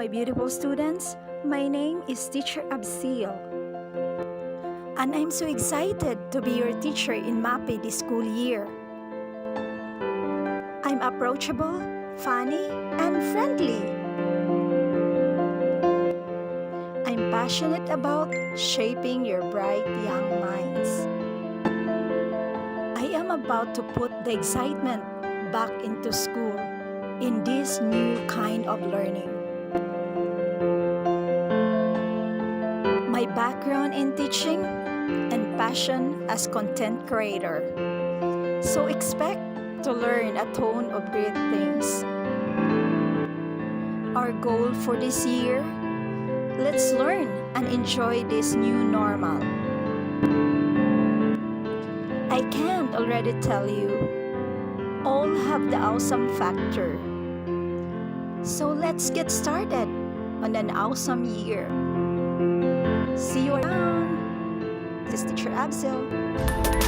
my beautiful students. My name is Teacher Abcill, and I'm so excited to be your teacher in MAPE this school year. I'm approachable, funny, and friendly. I'm passionate about shaping your bright young minds. I am about to put the excitement back into school in this new kind of learning. My background in teaching and passion as content creator. So expect to learn a ton of great things. Our goal for this year, let's learn and enjoy this new normal. I can't already tell you, all have the awesome factor. So let's get started on an awesome year. See you around. This is Teacher Abcill.